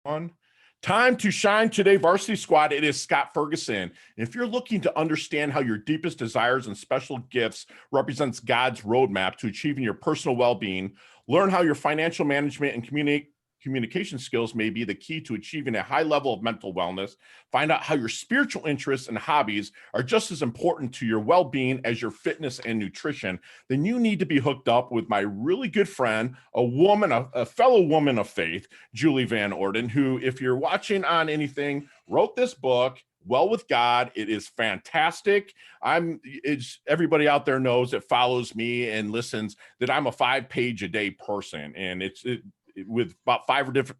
fun. Time to shine today, Varsity Squad. It is Scott Ferguson. If you're looking to understand how your deepest desires and special gifts represents God's roadmap to achieving your personal well-being, learn how your financial management and communication skills may be the key to achieving a high level of mental wellness, find out how your spiritual interests and hobbies are just as important to your well-being as your fitness and nutrition, then you need to be hooked up with my really good friend, a fellow woman of faith, Julie Van Orden, who, if you're watching on anything, wrote this book, Well with God. It is fantastic. Everybody out there knows that follows me and listens that I'm a 5-page a day person, and with about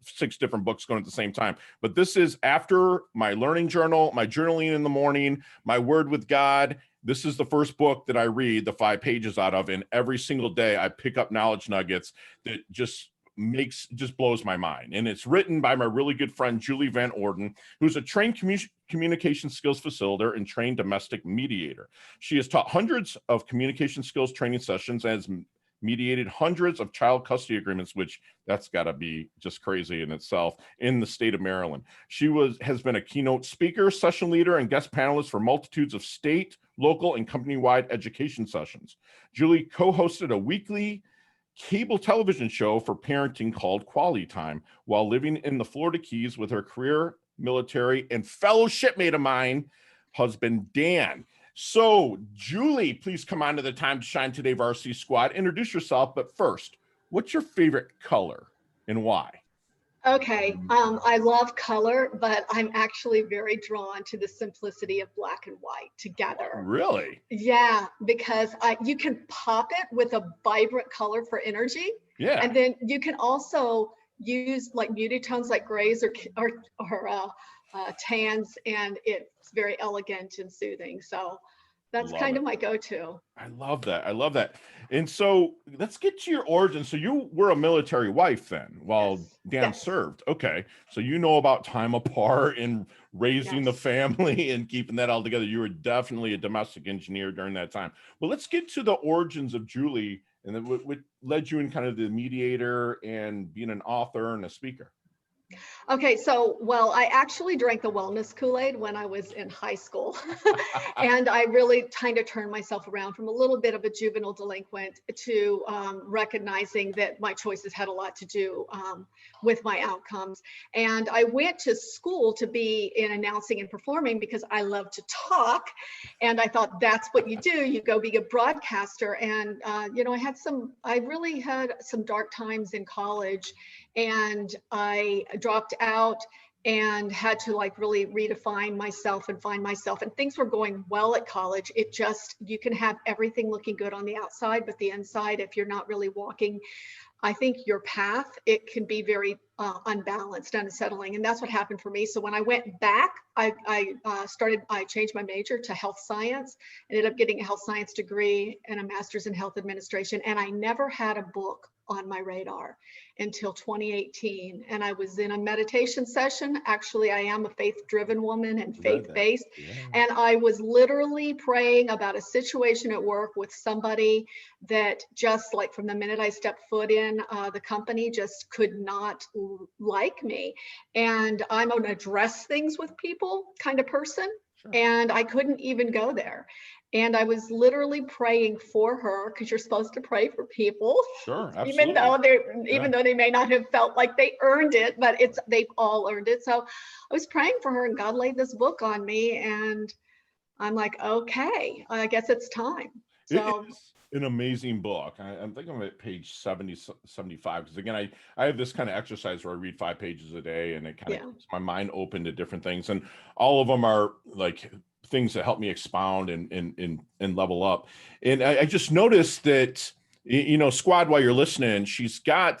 6 different books going at the same time. But this is after my learning journal, my journaling in the morning, my word with God. This is the first book that I read the 5 pages out of, and every single day I pick up knowledge nuggets that just blows my mind. And it's written by my really good friend, Julie Van Orden, who's a trained communication skills facilitator and trained domestic mediator. She has taught hundreds of communication skills training sessions and has mediated hundreds of child custody agreements, which that's got to be just crazy in itself, in the state of Maryland. She has been a keynote speaker, session leader, and guest panelist for multitudes of state, local, and company-wide education sessions. Julie co-hosted a weekly cable television show for parenting called Quality Time while living in the Florida Keys with her career military and fellow shipmate of mine, husband Dan. So, Julie, please come on to the Time to Shine Today Varsity Squad. Introduce yourself, but first, what's your favorite color and why? Okay, I love color, but I'm actually very drawn to the simplicity of black and white together. Really? Yeah, because you can pop it with a vibrant color for energy. Yeah. And then you can also use like muted tones like grays or tans, and it's very elegant and soothing. So that's kind of my go-to. I love that. I love that. And so let's get to your origin. So you were a military wife then while Dan served. Okay. So you know about time apart and raising the family and keeping that all together. You were definitely a domestic engineer during that time. Well, let's get to the origins of Julie and then what led you in kind of the mediator and being an author and a speaker. Okay, so, well, I actually drank the wellness Kool-Aid when I was in high school. And I really kind of turned myself around from a little bit of a juvenile delinquent to recognizing that my choices had a lot to do with my outcomes. And I went to school to be in announcing and performing because I love to talk. And I thought that's what you do. You go be a broadcaster. And, I really had some dark times in college, and I dropped out and had to like really redefine myself and find myself, and things were going well at college. You can have everything looking good on the outside, but the inside, if you're not really walking, I think, your path, it can be very unbalanced, unsettling. And that's what happened for me. So when I went back, I changed my major to health science, ended up getting a health science degree and a master's in health administration. And I never had a book on my radar until 2018. And I was in a meditation session. Actually, I am a faith-driven woman and faith-based. Yeah. And I was literally praying about a situation at work with somebody that just like from the minute I stepped foot in the company just could not like me. And I'm an address things with people kind of person. Sure. And I couldn't even go there. And I was literally praying for her, because you're supposed to pray for people. Sure, absolutely. Even though they may not have felt like they earned it, but they've all earned it. So I was praying for her, and God laid this book on me, and I'm like, okay, I guess it's time. So it's an amazing book. I'm thinking I'm at page 70, 75, because again, I have this kind of exercise where I read 5 pages a day, and it kind of keeps my mind open to different things, and all of them are like things that help me expound and level up. And I just noticed that, squad, while you're listening, she's got,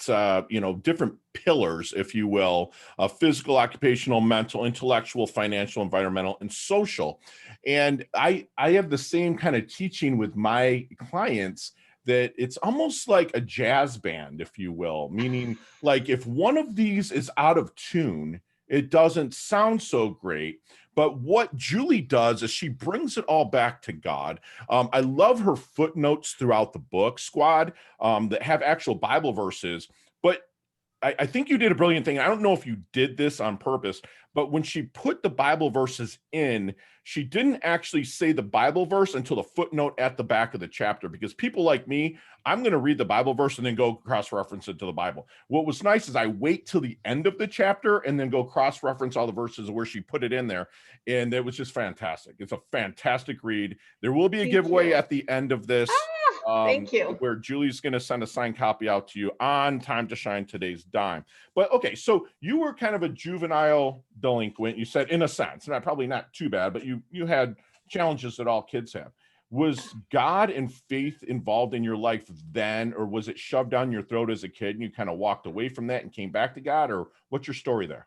different pillars, if you will, physical, occupational, mental, intellectual, financial, environmental, and social. And I have the same kind of teaching with my clients, that it's almost like a jazz band, if you will, meaning like if one of these is out of tune, it doesn't sound so great. But what Julie does is she brings it all back to God. I love her footnotes throughout the book, squad, that have actual Bible verses. But I think you did a brilliant thing. I don't know if you did this on purpose, but when she put the Bible verses in, she didn't actually say the Bible verse until the footnote at the back of the chapter, because people like me, I'm going to read the Bible verse and then go cross-reference it to the Bible. What was nice is I wait till the end of the chapter and then go cross-reference all the verses where she put it in there. And it was just fantastic. It's a fantastic read. There will be a Thank giveaway you. at the end of this, Thank you. where Julie's going to send a signed copy out to you on Time to Shine Today's Dime. But okay, so you were kind of a juvenile delinquent, you said, in a sense, and probably not too bad, but you had challenges that all kids have. Was God and faith involved in your life then, or was it shoved down your throat as a kid and you kind of walked away from that and came back to God? Or what's your story there?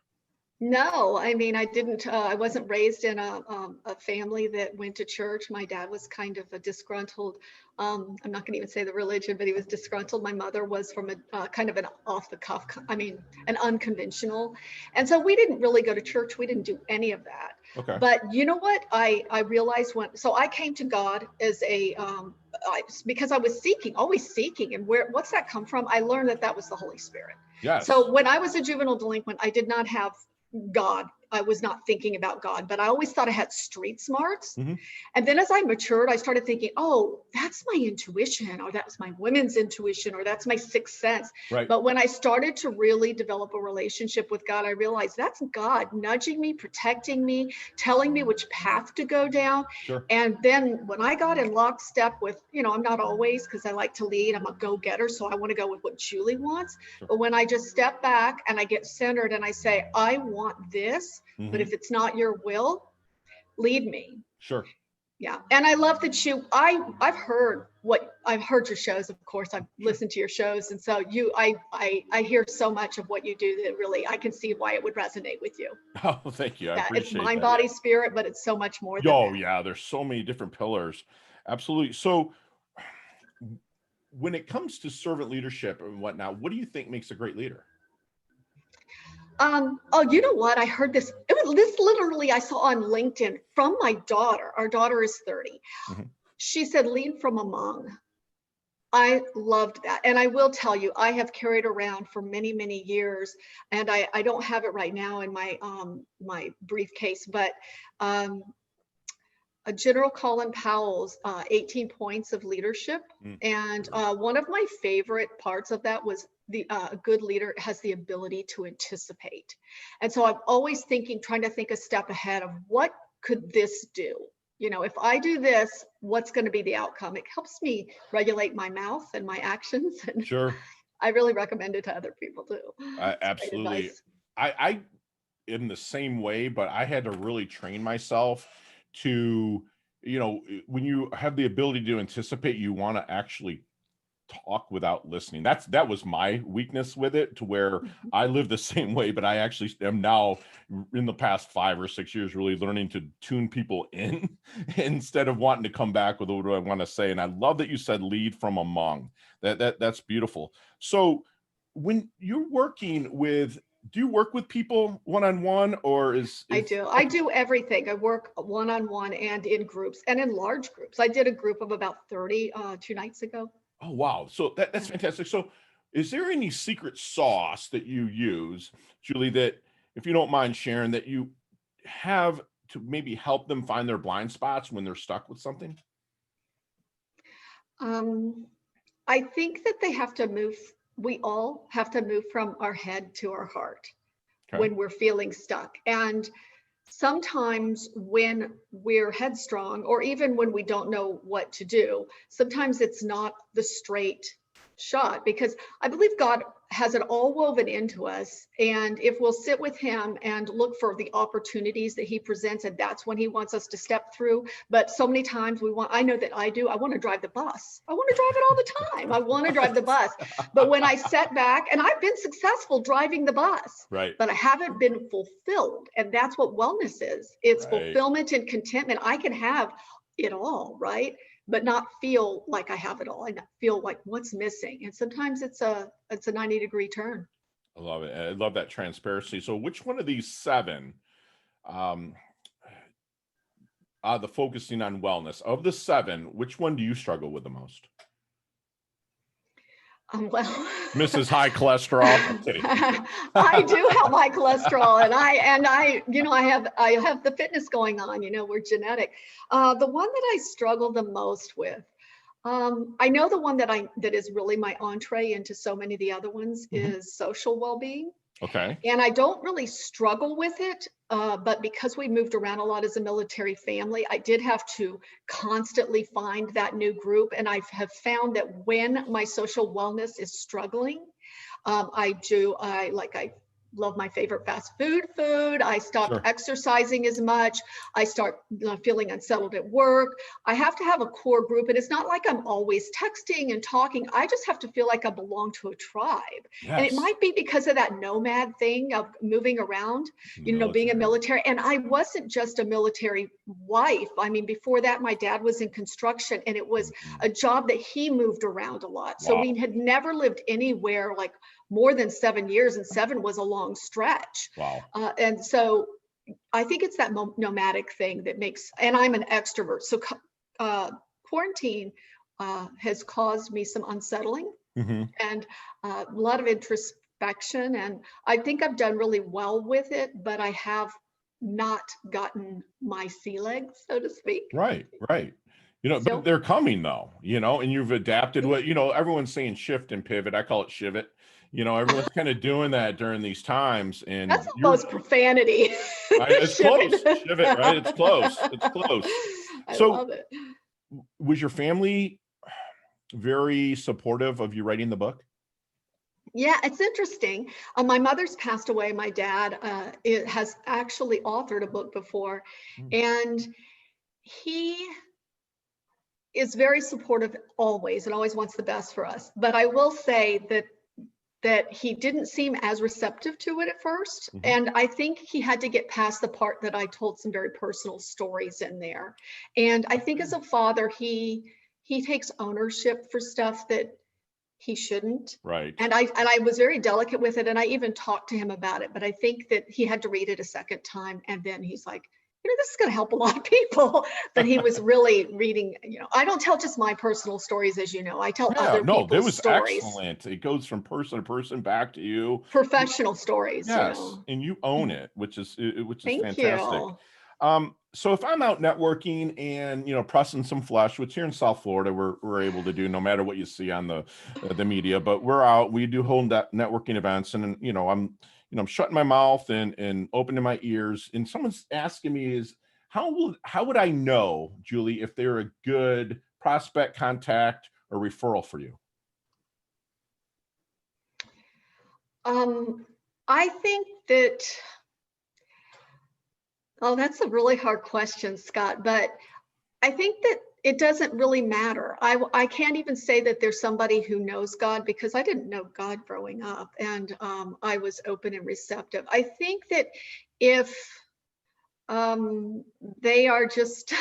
No, I mean, I didn't, I wasn't raised in a family that went to church. My dad was kind of a disgruntled, I'm not gonna even say the religion, but he was disgruntled. My mother was from a kind of an off the cuff, I mean, an unconventional. And so we didn't really go to church. We didn't do any of that. Okay. But you know what? I realized so I came to God as because I was seeking, always seeking. And what's that come from? I learned that that was the Holy Spirit. Yes. So when I was a juvenile delinquent, I did not have God. I was not thinking about God, but I always thought I had street smarts. Mhm. And then as I matured, I started thinking, oh, that's my intuition, or that's my women's intuition, or that's my sixth sense. Right. But when I started to really develop a relationship with God, I realized that's God nudging me, protecting me, telling me which path to go down. Sure. And then when I got in lockstep with, I'm not always, because I like to lead, I'm a go-getter, so I want to go with what Julie wants. Sure. But when I just step back and I get centered and I say, I want this, but if it's not your will, lead me. Sure. Yeah. And I love that I've heard your shows. Of course, I've listened to your shows. And so I hear so much of what you do that really, I can see why it would resonate with you. Oh, thank you. I Yeah, it's appreciate mind, that. body, spirit, but it's so much more than Oh, that. yeah. There's so many different pillars. Absolutely. So when it comes to servant leadership and whatnot, what do you think makes a great leader? Oh, you know what? I heard this. This literally I saw on LinkedIn from my daughter. Our daughter is 30. Mhm. She said, lead from among. I loved that. And I will tell you, I have carried around for many, many years, and I don't have it right now in my briefcase, but a General Colin Powell's 18 points of leadership. Mm. And one of my favorite parts of that was a good leader has the ability to anticipate. And so I'm always trying to think a step ahead of what could this do? If I do this, what's going to be the outcome? It helps me regulate my mouth and my actions. And Sure. I really recommend it to other people too. It's great Absolutely. advice. I in the same way, but I had to really train myself to, when you have the ability to anticipate, you want to actually talk without listening. That was my weakness with it, to where I live the same way, but I actually am now in the past 5 or 6 years really learning to tune people in instead of wanting to come back with what do I want to say. And I love that you said lead from among. That's beautiful. So when you're working with, do you work with people one-on-one, or I do. I do everything. I work one-on-one and in groups and in large groups. I did a group of about 30 2 nights ago. Oh, wow. So that's Yeah. fantastic. So is there any secret sauce that you use, Julie, that, if you don't mind sharing, that you have to maybe help them find their blind spots when they're stuck with something? Um, I think that we all have to move from our head to our heart Okay. when we're feeling stuck. And sometimes when we're headstrong, or even when we don't know what to do, sometimes it's not the straight shot, because I believe God has it all woven into us. And if we'll sit with him and look for the opportunities that he presents, and that's when he wants us to step through. But so many times I know that I want to drive the bus. I want to drive it all the time. I want to drive the bus. But when I set back, and I've been successful driving the bus, Right. but I haven't been fulfilled. And that's what wellness is. It's Right. fulfillment and contentment. I can have it all, right? But not feel like I have it all. I feel like what's missing. And sometimes it's a 90-degree turn. I love it. I love that transparency. So which one of these 7, um, the focusing on wellness, of the 7, which one do you struggle with the most? Well, Mrs. High Cholesterol. I'm kidding. I do have high cholesterol, and I have the fitness going on. We're genetic. The one that I struggle the most with, I know the one that is really my entree into so many of the other ones is social well-being. Okay. And I don't really struggle with it, but because we moved around a lot as a military family, I did have to constantly find that new group. And I have found that when my social wellness is struggling, I love my favorite fast food. I stopped Sure. exercising as much. I start feeling unsettled at work. I have to have a core group, and it's not like I'm always texting and talking. I just have to feel like I belong to a tribe. And it Yes. might be because of that nomad thing of moving around, being a military. And I wasn't just a military wife. I mean, before that, my dad was in construction, and it was a job that he moved around a lot. So Wow. we had never lived anywhere like more than 7 years, and 7 was a long stretch. Wow. And so I think it's that nomadic thing that makes, and I'm an extrovert. So quarantine has caused me some unsettling and a lot of introspection. And I think I've done really well with it, but I have not gotten my sea legs, so to speak. Right. But So, they're coming though, and you've adapted what, everyone's saying shift and pivot. I call it shivot. Everyone's kind of doing that during these times. And that's almost profanity. it's close. Shivot. Shivot, right? It's close. I So love it. was your family very supportive of you writing the book? Yeah, it's interesting. My mother's passed away. My dad has actually authored a book before, and he is very supportive always and always wants the best for us. But I will say that he didn't seem as receptive to it at first. And I think he had to get past the part that I told some very personal stories in there. And I think as a father, he takes ownership for stuff that he shouldn't. Right. And I was very delicate with it. And I even talked to him about it, but I think that he had to read it a second time. And then he's like, this is going to help a lot of people. But he was really reading, I don't tell just my personal stories, as you know, I tell other people's that was stories. Excellent. It goes from person to person back to you. Professional stories. Yes. And you own it, which is Thank fantastic. you. So if I'm out networking and, pressing some flesh, which here in South Florida, we're able to do no matter what you see on the media, but we're out, we do hold networking events, and, I'm shutting my mouth and opening my ears, and someone's asking me how would I know, Julie, if they're a good prospect, contact, or referral for you? I think that, that's a really hard question, Scott, but I think that it doesn't really matter. I can't even say that there's somebody who knows God, because I didn't know God growing up, and I was open and receptive. I think that if they are just,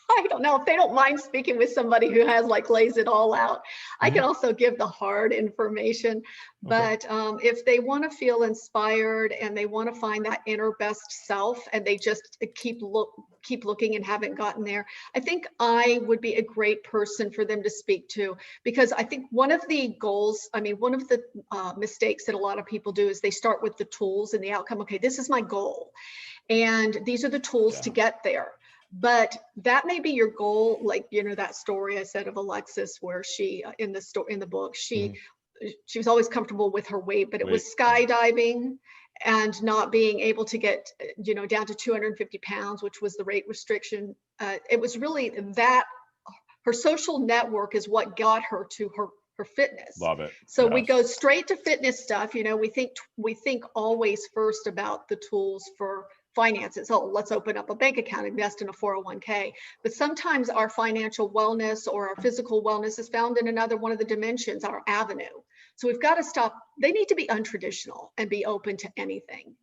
I don't know, if they don't mind speaking with somebody who has lays it all out. I can also give the hard information, but if they want to feel inspired and they want to find that inner best self, and they just keep looking and haven't gotten there, I think I would be a great person for them to speak to, because I think one of the mistakes that a lot of people do is they start with the tools and the outcome. Okay, this is my goal, and these are the tools to get there. But that may be your goal, that story I said of Alexis, where she in the book, she was always comfortable with her weight, but it was skydiving and not being able to get down to 250 pounds, which was the rate restriction. It was really that her social network is what got her to her fitness. Love it. So we go straight to fitness stuff. We think always first about the tools for finances. Oh, let's open up a bank account, invest in a 401k. But sometimes our financial wellness or our physical wellness is found in another one of the dimensions, our avenue. So we've got to stop. They need to be untraditional and be open to anything.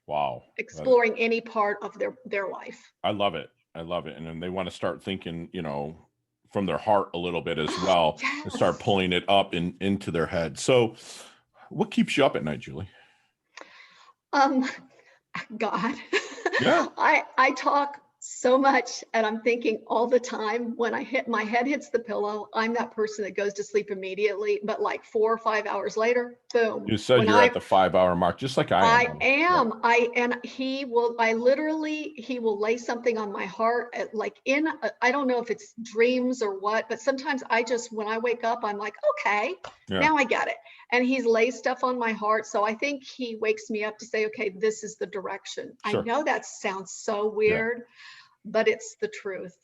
Wow. Exploring any part of their life. I love it. And then they want to start thinking, from their heart a little bit as well, and start pulling it up into their head. So what keeps you up at night, Julie? God. Yeah. I talk so much. And I'm thinking all the time when my head hits the pillow, I'm that person that goes to sleep immediately, but like 4 or 5 hours later, boom. You said When you're at the 5-hour mark, just like I am. And he will lay something on my heart like I don't know if it's dreams or what, but sometimes when I wake up, I'm like, okay, Yeah. now I get it. And he's laid stuff on my heart. So I think he wakes me up to say, okay, this is the direction. Sure. I know that sounds so weird, but it's the truth.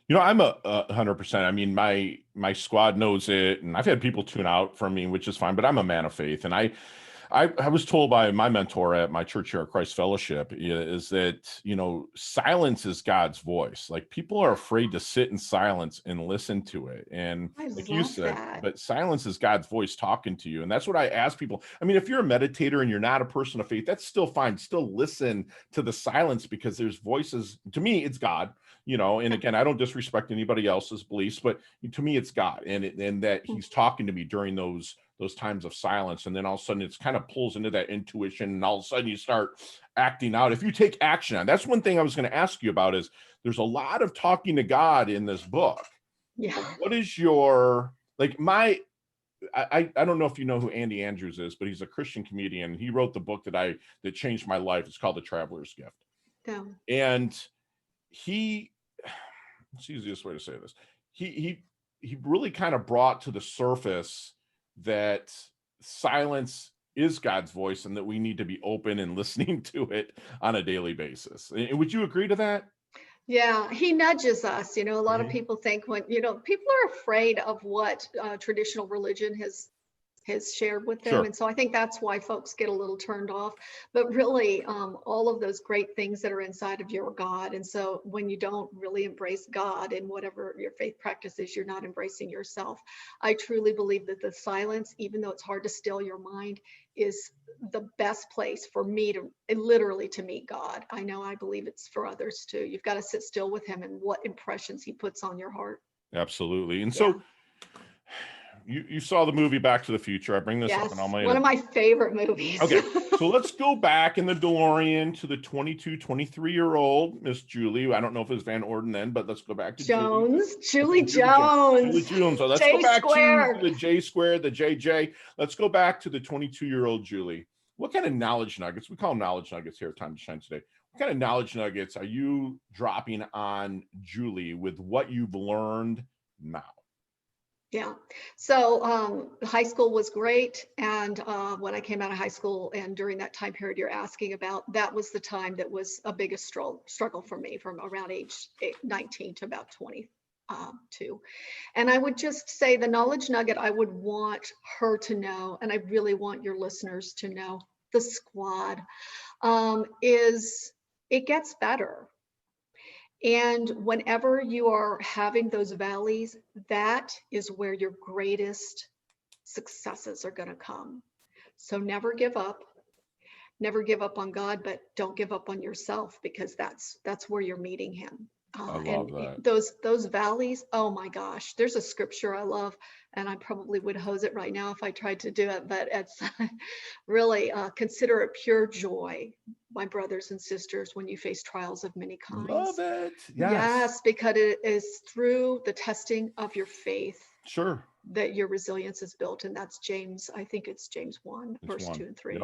I'm 100%. I mean, my squad knows it, and I've had people tune out from me, which is fine, but I'm a man of faith. And I was told by my mentor at my church here at Christ Fellowship is that, silence is God's voice. Like, people are afraid to sit in silence and listen to it. And like you said, but silence is God's voice talking to you. And that's what I ask people. I mean, if you're a meditator and you're not a person of faith, that's still fine. Still listen to the silence, because there's voices. To me, it's God, and again, I don't disrespect anybody else's beliefs, but to me, it's God. And that he's talking to me during those times of silence. And then all of a sudden it's kind of pulls into that intuition, and all of a sudden you start acting out. If you take action on, that's one thing I was going to ask you about, is there's a lot of talking to God in this book. Yeah. What is your, I don't know if you know who Andy Andrews is, but he's a Christian comedian. He wrote the book that changed my life. It's called The Traveler's Gift. Yeah. And it's the easiest way to say this. He really kind of brought to the surface that silence is God's voice, and that we need to be open and listening to it on a daily basis. And would you agree to that? Yeah, he nudges us. A lot of people think people are afraid of what traditional religion has shared with them. Sure. And so I think that's why folks get a little turned off, but really all of those great things that are inside of your God. And so when you don't really embrace God in whatever your faith practice is, you're not embracing yourself. I truly believe that the silence, even though it's hard to still your mind, is the best place for me to literally to meet God. I believe it's for others too. You've got to sit still with him and what impressions he puts on your heart. Absolutely. And so you saw the movie Back to the Future. I bring this up in all my one of my favorite movies. Okay, so let's go back in the DeLorean to the 22, 23-year-old Miss Julie. I don't know if it was Van Orden then, but let's go back to Julie Jones. Julie Jones. So let's go back to the J squared, the JJ. Let's go back to the 22-year-old Julie. What kind of knowledge nuggets, we call them knowledge nuggets here at Time to Shine today. What kind of knowledge nuggets are you dropping on Julie with what you've learned now? Yeah. So high school was great. And when I came out of high school, and during that time period you're asking about, that was the time that was a biggest struggle for me, from around age 19 to about 22. And I would just say the knowledge nugget I would want her to know, and I really want your listeners to know, the squad, is it gets better. And whenever you are having those valleys, that is where your greatest successes are going to come. So never give up. Never give up on God, but don't give up on yourself, because that's where you're meeting him. I love that. Those valleys, oh my gosh, there's a scripture I love, and I probably would hose it right now if I tried to do it, but it's really consider it pure joy, my brothers and sisters, when you face trials of many kinds. Love it. Yes, because it is through the testing of your faith that your resilience is built. And that's James, I think it's James 1, verse 2 and 3.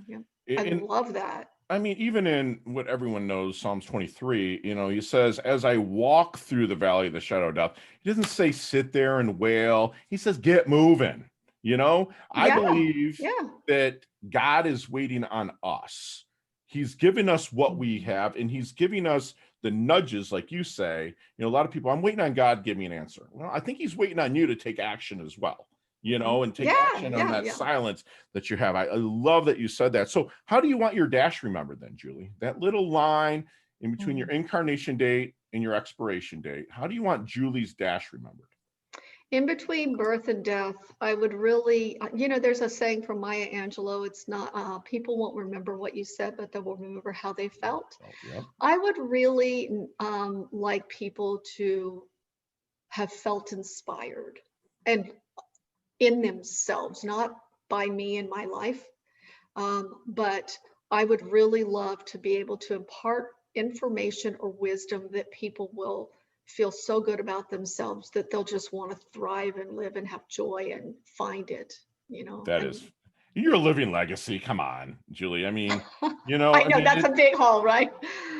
Yep. I love that. I mean, even in what everyone knows, Psalms 23, he says, as I walk through the valley of the shadow of death, he doesn't say sit there and wail. He says, get moving. I believe that God is waiting on us. He's giving us what we have, and he's giving us the nudges, like you say. A lot of people, I'm waiting on God, give me an answer. Well, I think he's waiting on you to take action as well, and take action on that silence that you have. I love that you said that. So how do you want your dash remembered then, Julie? That little line in between your incarnation date and your expiration date. How do you want Julie's dash remembered? In between birth and death, I would really, there's a saying from Maya Angelou, it's not, people won't remember what you said, but they will remember how they felt. I would really like people to have felt inspired, and in themselves, not by me in my life, but I would really love to be able to impart information or wisdom that people will feel so good about themselves that they'll just want to thrive and live and have joy and find it, That and is, you're a living legacy. Come on, Julie. I mean, I know that's a big haul, right?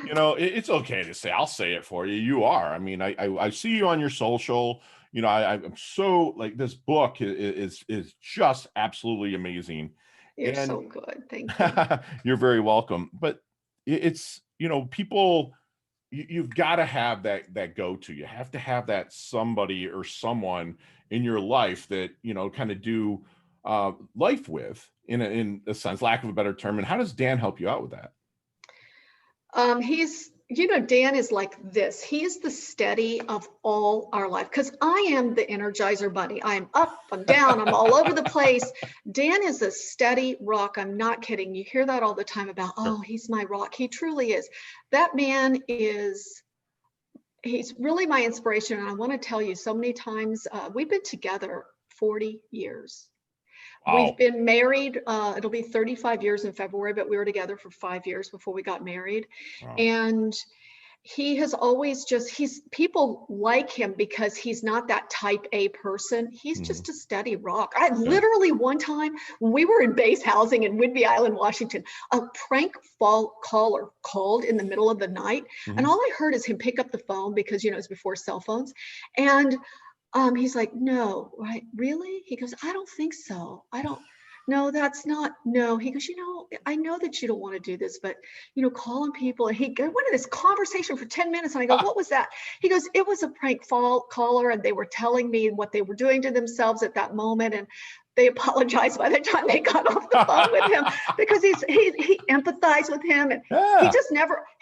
it's okay to say. I'll say it for you. You are. I mean, I see you on your social. I'm so like, this book is just absolutely amazing. You're And so good. Thank you. you're very welcome. But it's, people, you've got to have that go-to. You have to have that somebody or someone in your life that, kind of do life with, in a sense, lack of a better term. And how does Dan help you out with that? Dan is like this. He is the steady of all our life, because I am the Energizer Bunny. I'm up, I'm down, I'm all over the place. Dan is a steady rock. I'm not kidding. You hear that all the time about, oh, he's my rock. He truly is. That man he's really my inspiration. And I want to tell you, so many times, we've been together 40 years. Wow. We've been married, it'll be 35 years in February, but we were together for 5 years before we got married. Wow. And he has always people like him because he's not that type A person. He's just a steady rock. I literally, one time when we were in base housing in Whidbey Island, Washington, a prank caller called in the middle of the night. And all I heard is him pick up the phone, because, it's before cell phones. And he's like, no, right? Really? He goes, I don't think so. No, that's not, no. He goes, I know that you don't want to do this, but, calling people. And he went into this conversation for 10 minutes. And I go, what was that? He goes, it was a prank caller. And they were telling me what they were doing to themselves at that moment. And they apologized by the time they got off the phone with him, because he empathized with him. And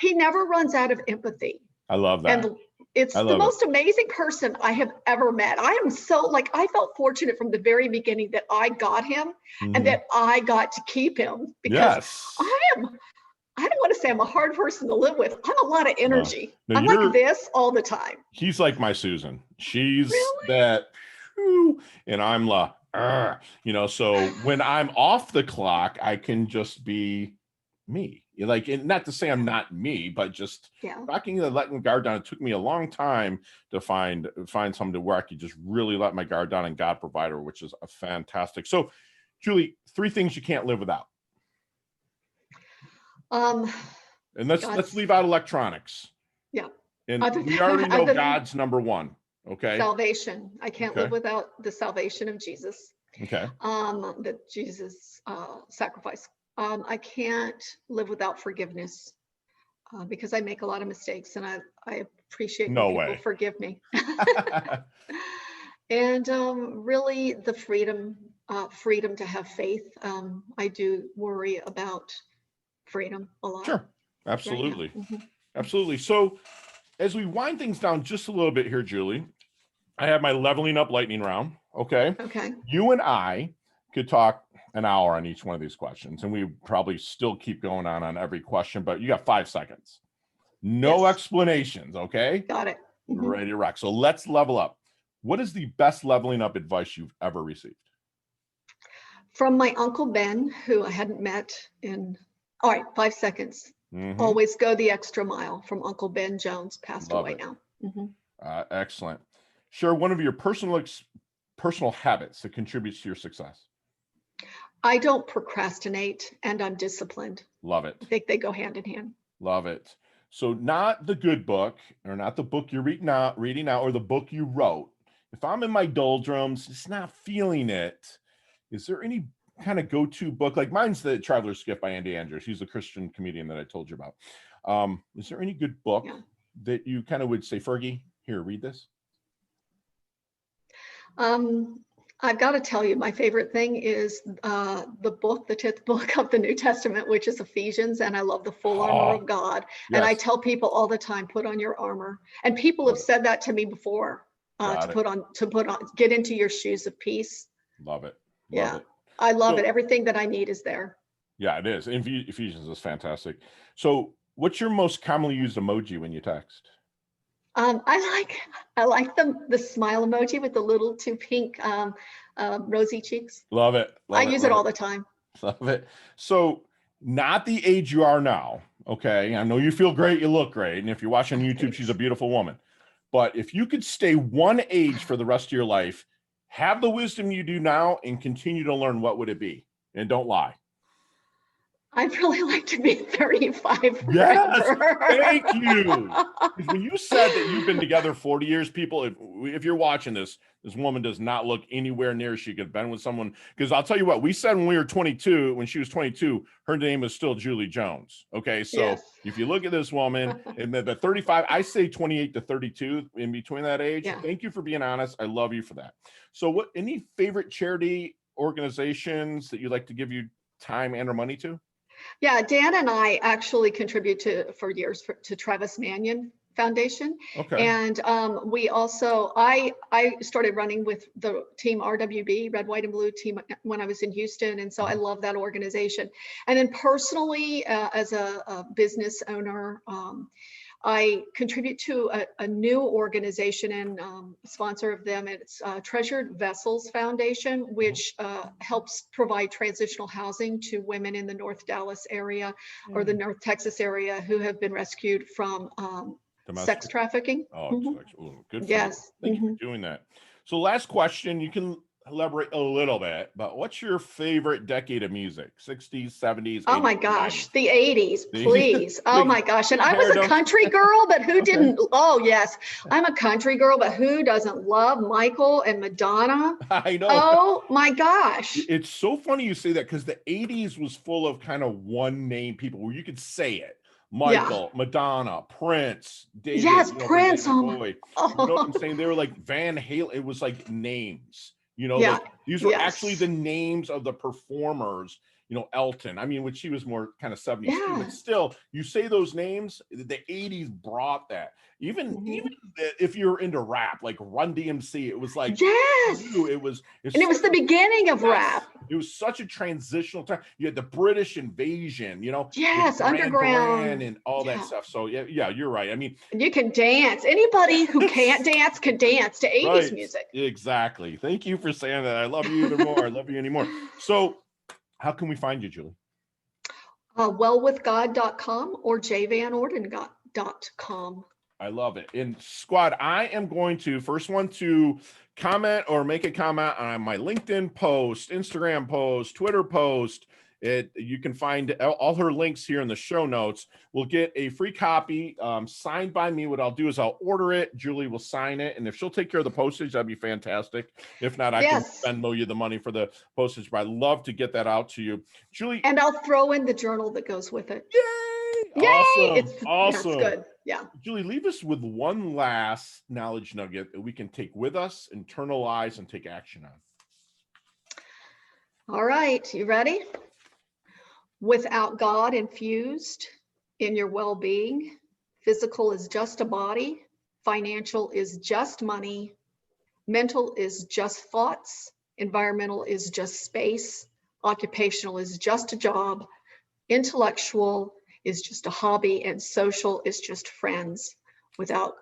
he never runs out of empathy. I love that. And it's the most amazing person I have ever met. I am so, I felt fortunate from the very beginning that I got him and that I got to keep him, because I don't want to say I'm a hard person to live with. I'm a lot of energy. No, I'm like this all the time. He's like my Susan. She's really? That, and I'm so when I'm off the clock, I can just be me. Like, and not to say I'm not me, but just letting the guard down. It took me a long time to find something where I could just really let my guard down, and God provider, which is a fantastic. So, Julie, 3 things you can't live without. And let's leave out electronics. Yeah. And we already know God's number 1. Okay. Salvation. I can't live without the salvation of Jesus. Okay. The Jesus sacrifice. I can't live without forgiveness, because I make a lot of mistakes, and I appreciate when people forgive me. And really, the freedom to have faith. I do worry about freedom a lot. Sure, absolutely, absolutely. So, as we wind things down just a little bit here, Julie, I have my leveling up lightning round. Okay. Okay. You and I could talk an hour on each one of these questions, and we probably still keep going on every question, but you got 5 seconds. No explanations, okay? Got it. Ready to rock. So let's level up. What is the best leveling up advice you've ever received? From my Uncle Ben, who I hadn't met in, all right, 5 seconds. Always go the extra mile, from Uncle Ben Jones, passed away now. Excellent. Share one of your personal habits that contributes to your success. I don't procrastinate, and I'm disciplined. Love it. I think they go hand in hand. Love it. So not the good book, or not the book you're reading out, or the book you wrote. If I'm in my doldrums, just not feeling it, is there any kind of go-to book? Like mine's The Traveler's Gift by Andy Andrews. He's a Christian comedian that I told you about. Is there any good book that you kind of would say, Fergie, here, read this? I've got to tell you, my favorite thing is the 10th book of the New Testament, which is Ephesians, and I love the full armor of God. Yes. And I tell people all the time, put on your armor. And people have said that to me before, get into your shoes of peace. Love it. Love it. I love it. Everything that I need is there. Yeah, it is. Ephesians is fantastic. So what's your most commonly used emoji when you text? I like the smile emoji with the little 2 pink rosy cheeks. Love it. I use it all the time. Love it. So not the age you are now, Okay. I know you feel great. You look great. And if you're watching Oh, YouTube, she's a thanks. beautiful woman. But if you could stay one age for the rest of your life, have the wisdom you do now, and continue to learn, what would it be? And don't lie. I'd really like to be 35 Yes, forever. thank you. Because when you said that you've been together 40 years, people, if you're watching this, this woman does not look anywhere near she could have been with someone. Because I'll tell you what, we said when we were 22, when she was 22, her name is still Julie Jones. Okay, so Yes. if you look at this woman, and the 35, I say 28 to 32, in between that age. Yeah. Thank you for being honest. I love you for that. So, what, any favorite charity organizations that you'd like to give you time and or money to? Yeah, Dan and I actually contribute for years to Travis Manion Foundation. Okay. And we also, I started running with the team RWB, Red, White, and Blue team when I was in Houston. And so I love that organization. And then personally, as a business owner, I contribute to a new organization and sponsor of them. It's Treasured Vessels Foundation, which helps provide transitional housing to women in the North Dallas area or the North Texas area who have been rescued from sex Domestic. trafficking. Oh, Mhm. good for you. Yes. Thank you Mhm. for doing that. So, last question, you can elaborate a little bit, but what's your favorite decade of music? 60s, 70s, Oh 80s, my or gosh, 90s? the 80s, The please. Oh big my gosh. And I was hair, a don't country girl, but who Okay. didn't? Oh, yes. I'm a country girl, but who doesn't love Michael and Madonna? I know. Oh my gosh. It's so funny you say that, because the 80s was full of kind of one name people where you could say it. Yeah. Michael, Madonna, Prince, David, Yes, from Prince. David Oh my. Bowie. You know what I'm Oh, saying? They were like Van Halen. It was like names, yeah. like these were actually Yes. the names of the performers. Elton, I mean, which he was more kind of 70s too, but Yeah. still, you say those names, the 80s brought that. Even Mhm. if you're into rap, like Run DMC, it was like, Yes. it's And it was such the a beginning of Yes, rap. it was such a transitional time. You had the British invasion, with Yes, Duran Duran underground. and all that Yeah. stuff. So yeah, you're right. I mean, And you can dance. Anybody who can't yes, dance can dance to 80s right, music. exactly. Thank you for saying that. I love you even more. I love you anymore. So, how can we find you, Julie? Wellwithgod.com or jvanorden.com. I love it. And squad, I am going to first one to comment or make a comment on my LinkedIn post, Instagram post, Twitter post. You can find all her links here in the show notes. We'll get a free copy signed by me. What I'll do is I'll order it. Julie will sign it. And if she'll take care of the postage, that'd be fantastic. If not, I can Yes. Venmo you the money for the postage, but I'd love to get that out to you. Julie, And I'll throw in the journal that goes with it. yay! Yay! Awesome. Yeah, it's Awesome. good. Yeah. Julie, leave us with one last knowledge nugget that we can take with us, internalize, and take action on. All right. You ready? Without God infused in your well-being, physical is just a body, financial is just money, mental is just thoughts, environmental is just space, occupational is just a job, intellectual is just a hobby, and social is just friends. Without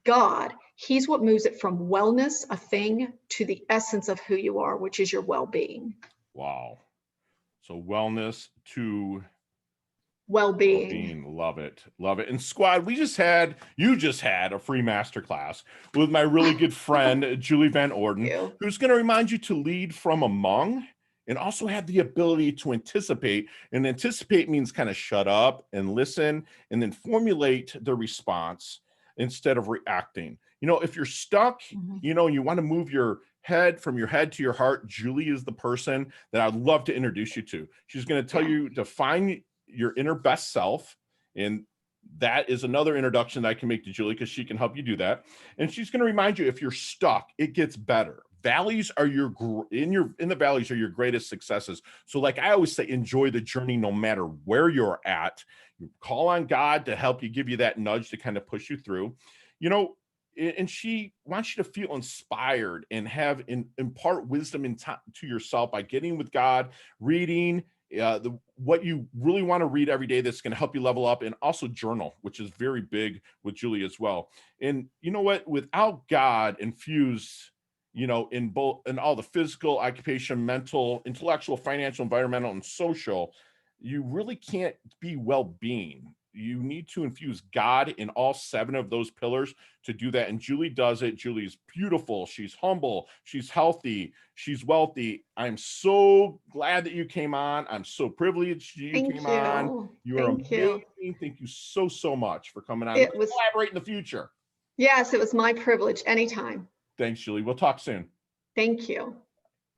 God, He's what moves it from wellness, a thing, to the essence of who you are, which is your well-being. Wow. So wellness to Well-being. well-being. Love it. Love it. And squad, you just had a free masterclass with my really good friend, Julie Van Orden, You. who's going to remind you to lead from among and also have the ability to anticipate. And anticipate means kind of shut up and listen and then formulate the response instead of reacting. If you're stuck, Mhm. you want to move from your head to your heart, Julie is the person that I'd love to introduce you to. She's going to tell Yeah. you to find your inner best self. And that is another introduction that I can make to Julie, because she can help you do that. And she's going to remind you, if you're stuck, it gets better. Valleys are in the valleys are your greatest successes. So like I always say, enjoy the journey no matter where you're at. You call on God to help you, give you that nudge to kind of push you through. And she wants you to feel inspired and impart wisdom to yourself by getting with God, reading what you really want to read every day that's going to help you level up, and also journal, which is very big with Julie as well. And you know what? Without God infused, in all the physical, occupation, mental, intellectual, financial, environmental, and social, you really can't be well-being. you need to infuse God in all 7 of those pillars to do that. And Julie does it. Julie's beautiful. She's humble. She's healthy. She's wealthy. I'm so glad that you came on. I'm so privileged you Thank came on. you. You are Thank you. amazing. Thank you so, so much for coming on. It Let's was, collaborate in the future. yes, it was my privilege anytime. Thanks, Julie. We'll talk soon. Thank you.